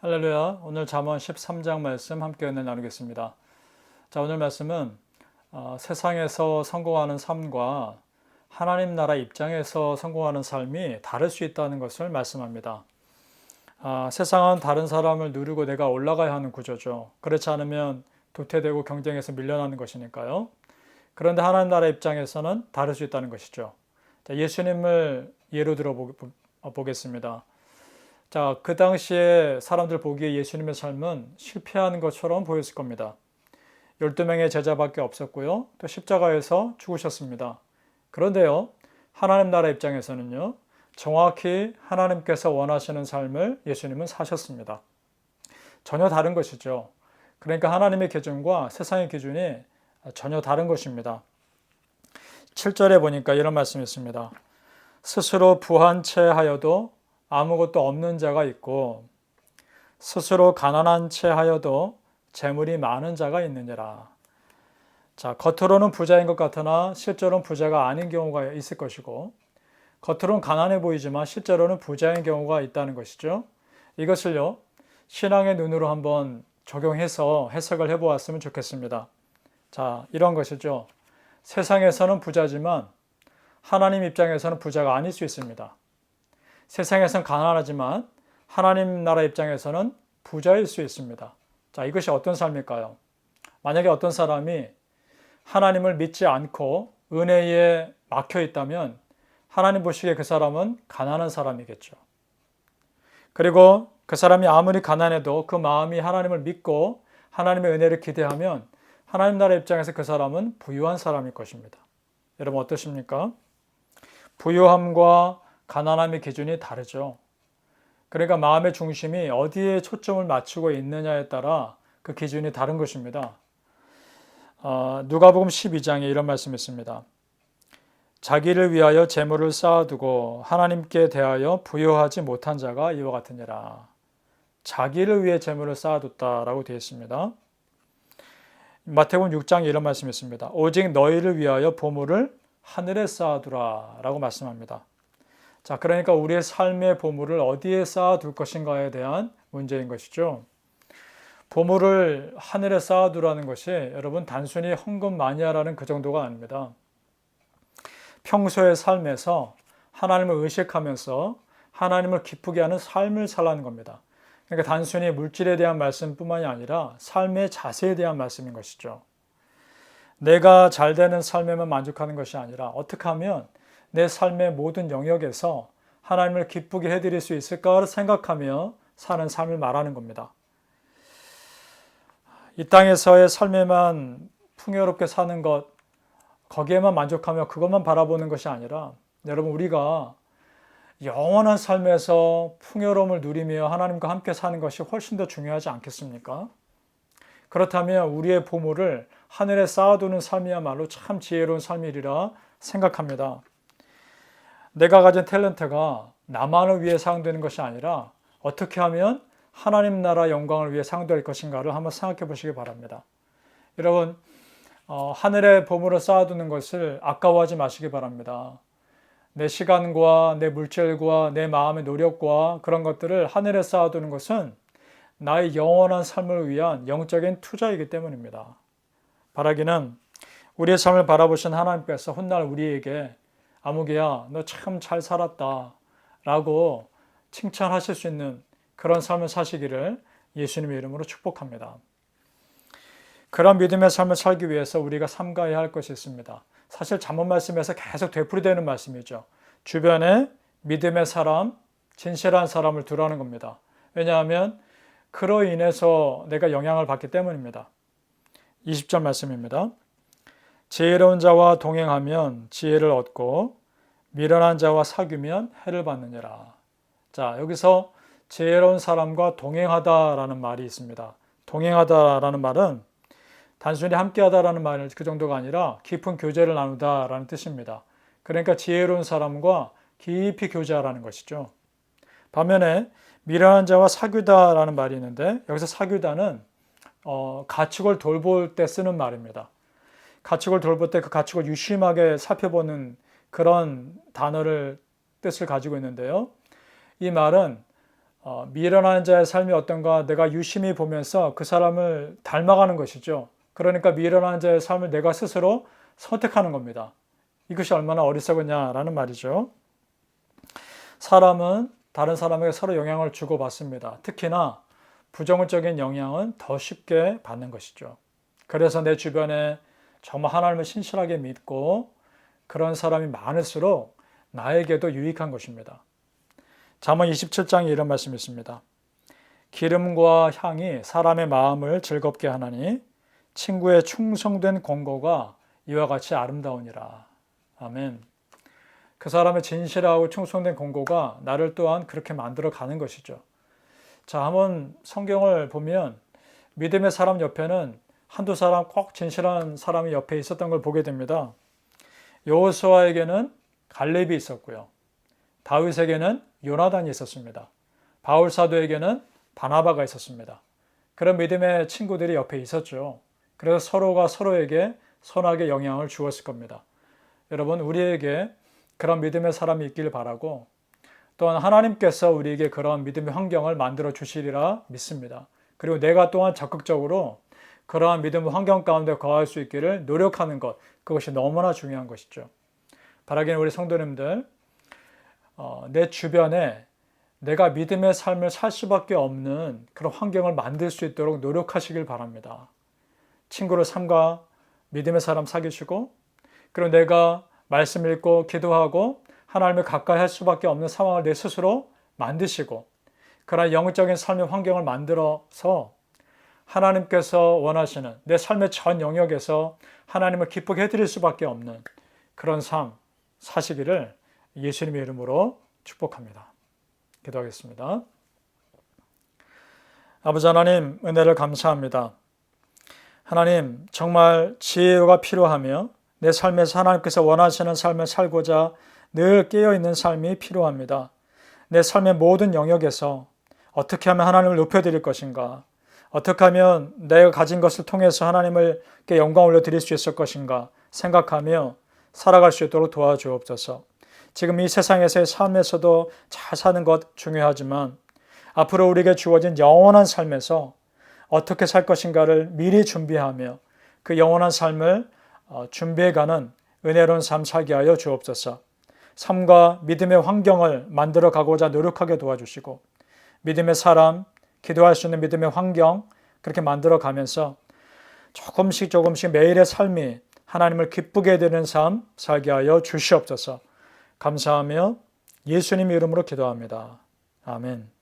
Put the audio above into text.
할렐루야. 오늘 잠언 13장 말씀 함께 은혜 나누겠습니다. 자, 오늘 말씀은 세상에서 성공하는 삶과 하나님 나라 입장에서 성공하는 삶이 다를 수 있다는 것을 말씀합니다. 세상은 다른 사람을 누르고 내가 올라가야 하는 구조죠. 그렇지 않으면 도태되고 경쟁에서 밀려나는 것이니까요. 그런데 하나님 나라 입장에서는 다를 수 있다는 것이죠. 자, 예수님을 예로 들어 보겠습니다. 자, 그 당시에 사람들 보기에 예수님의 삶은 실패하는 것처럼 보였을 겁니다. 12명의 제자밖에 없었고요. 또 십자가에서 죽으셨습니다. 그런데요, 하나님 나라 입장에서는요, 정확히 하나님께서 원하시는 삶을 예수님은 사셨습니다. 전혀 다른 것이죠. 그러니까 하나님의 기준과 세상의 기준이 전혀 다른 것입니다. 7절에 보니까 이런 말씀이 있습니다. 스스로 부한 채 하여도 아무것도 없는 자가 있고 스스로 가난한 채 하여도 재물이 많은 자가 있느니라. 자, 겉으로는 부자인 것 같으나 실제로는 부자가 아닌 경우가 있을 것이고 겉으로는 가난해 보이지만 실제로는 부자인 경우가 있다는 것이죠. 이것을요, 신앙의 눈으로 한번 적용해서 해석을 해보았으면 좋겠습니다. 자, 이런 것이죠. 세상에서는 부자지만 하나님 입장에서는 부자가 아닐 수 있습니다. 세상에선 가난하지만 하나님 나라 입장에서는 부자일 수 있습니다. 자, 이것이 어떤 삶일까요? 만약에 어떤 사람이 하나님을 믿지 않고 은혜에 막혀 있다면 하나님 보시기에 그 사람은 가난한 사람이겠죠. 그리고 그 사람이 아무리 가난해도 그 마음이 하나님을 믿고 하나님의 은혜를 기대하면 하나님 나라 입장에서 그 사람은 부유한 사람일 것입니다. 여러분 어떠십니까? 부유함과 가난함의 기준이 다르죠. 그러니까 마음의 중심이 어디에 초점을 맞추고 있느냐에 따라 그 기준이 다른 것입니다. 누가복음 12장에 이런 말씀이 있습니다. 자기를 위하여 재물을 쌓아두고 하나님께 대하여 부여하지 못한 자가 이와 같으니라. 자기를 위해 재물을 쌓아뒀다라고 되어 있습니다. 마태복음 6장에 이런 말씀이 있습니다. 오직 너희를 위하여 보물을 하늘에 쌓아두라 라고 말씀합니다. 자, 그러니까 우리의 삶의 보물을 어디에 쌓아둘 것인가에 대한 문제인 것이죠. 보물을 하늘에 쌓아두라는 것이 여러분 단순히 헌금 많이 하라는 그 정도가 아닙니다. 평소의 삶에서 하나님을 의식하면서 하나님을 기쁘게 하는 삶을 살라는 겁니다. 그러니까 단순히 물질에 대한 말씀뿐만이 아니라 삶의 자세에 대한 말씀인 것이죠. 내가 잘 되는 삶에만 만족하는 것이 아니라 어떻게 하면 내 삶의 모든 영역에서 하나님을 기쁘게 해드릴 수 있을까를 생각하며 사는 삶을 말하는 겁니다. 이 땅에서의 삶에만 풍요롭게 사는 것, 거기에만 만족하며 그것만 바라보는 것이 아니라 여러분 우리가 영원한 삶에서 풍요로움을 누리며 하나님과 함께 사는 것이 훨씬 더 중요하지 않겠습니까? 그렇다면 우리의 보물을 하늘에 쌓아두는 삶이야말로 참 지혜로운 삶이리라 생각합니다. 내가 가진 탤런트가 나만을 위해 사용되는 것이 아니라 어떻게 하면 하나님 나라 영광을 위해 사용될 것인가를 한번 생각해 보시기 바랍니다. 여러분, 하늘에 보물을 쌓아두는 것을 아까워하지 마시기 바랍니다. 내 시간과 내 물질과 내 마음의 노력과 그런 것들을 하늘에 쌓아두는 것은 나의 영원한 삶을 위한 영적인 투자이기 때문입니다. 바라기는 우리의 삶을 바라보신 하나님께서 훗날 우리에게 아무개야 너 참 잘 살았다 라고 칭찬하실 수 있는 그런 삶을 사시기를 예수님의 이름으로 축복합니다. 그런 믿음의 삶을 살기 위해서 우리가 삼가해야 할 것이 있습니다. 사실 잠언 말씀에서 계속 되풀이되는 말씀이죠. 주변에 믿음의 사람, 진실한 사람을 두라는 겁니다. 왜냐하면 그로 인해서 내가 영향을 받기 때문입니다. 20절 말씀입니다. 지혜로운 자와 동행하면 지혜를 얻고 미련한 자와 사귀면 해를 받느니라. 자, 여기서 지혜로운 사람과 동행하다라는 말이 있습니다. 동행하다라는 말은 단순히 함께하다라는 말 그 정도가 아니라 깊은 교제를 나누다라는 뜻입니다. 그러니까 지혜로운 사람과 깊이 교제하라는 것이죠. 반면에 미련한 자와 사귀다라는 말이 있는데 여기서 사귀다는 가축을 돌볼 때 쓰는 말입니다. 가축을 돌볼 때 그 가축을 유심하게 살펴보는 그런 단어를 뜻을 가지고 있는데요. 이 말은 미련한 자의 삶이 어떤가 내가 유심히 보면서 그 사람을 닮아가는 것이죠. 그러니까 미련한 자의 삶을 내가 스스로 선택하는 겁니다. 이것이 얼마나 어리석으냐라는 말이죠. 사람은 다른 사람에게 서로 영향을 주고받습니다. 특히나 부정적인 영향은 더 쉽게 받는 것이죠. 그래서 내 주변에 정말 하나님을 신실하게 믿고 그런 사람이 많을수록 나에게도 유익한 것입니다. 잠언 27장에 이런 말씀이 있습니다. 기름과 향이 사람의 마음을 즐겁게 하나니 친구의 충성된 공고가 이와 같이 아름다우니라. 아멘. 그 사람의 진실하고 충성된 공고가 나를 또한 그렇게 만들어 가는 것이죠. 자, 한번 성경을 보면 믿음의 사람 옆에는 한두 사람 꼭 진실한 사람이 옆에 있었던 걸 보게 됩니다. 여호수아에게는 갈렙이 있었고요. 다윗에게는 요나단이 있었습니다. 바울 사도에게는 바나바가 있었습니다. 그런 믿음의 친구들이 옆에 있었죠. 그래서 서로가 서로에게 선하게 영향을 주었을 겁니다. 여러분, 우리에게 그런 믿음의 사람이 있길 바라고 또한 하나님께서 우리에게 그런 믿음의 환경을 만들어 주시리라 믿습니다. 그리고 내가 또한 적극적으로 그러한 믿음의 환경 가운데 거할 수 있기를 노력하는 것, 그것이 너무나 중요한 것이죠. 바라기는 우리 성도님들, 내 주변에 내가 믿음의 삶을 살 수밖에 없는 그런 환경을 만들 수 있도록 노력하시길 바랍니다. 친구를 삼가 믿음의 사람 사귀시고, 그리고 내가 말씀 읽고 기도하고 하나님을 가까이 할 수밖에 없는 상황을 내 스스로 만드시고, 그런 영적인 삶의 환경을 만들어서 하나님께서 원하시는 내 삶의 전 영역에서 하나님을 기쁘게 해드릴 수밖에 없는 그런 삶 사시기를 예수님의 이름으로 축복합니다. 기도하겠습니다. 아버지 하나님, 은혜를 감사합니다. 하나님, 정말 지혜가 필요하며 내 삶에서 하나님께서 원하시는 삶을 살고자 늘 깨어있는 삶이 필요합니다. 내 삶의 모든 영역에서 어떻게 하면 하나님을 높여드릴 것인가, 어떻게 하면 내가 가진 것을 통해서 하나님께 영광 올려드릴 수 있을 것인가 생각하며 살아갈 수 있도록 도와주옵소서. 지금 이 세상에서의 삶에서도 잘 사는 것 중요하지만 앞으로 우리에게 주어진 영원한 삶에서 어떻게 살 것인가를 미리 준비하며 그 영원한 삶을 준비해가는 은혜로운 삶 살게 하여 주옵소서. 삶과 믿음의 환경을 만들어 가고자 노력하게 도와주시고 믿음의 사람, 기도할 수 있는 믿음의 환경 그렇게 만들어 가면서 조금씩 매일의 삶이 하나님을 기쁘게 해드리는 삶 살게 하여 주시옵소서. 감사하며 예수님 이름으로 기도합니다. 아멘.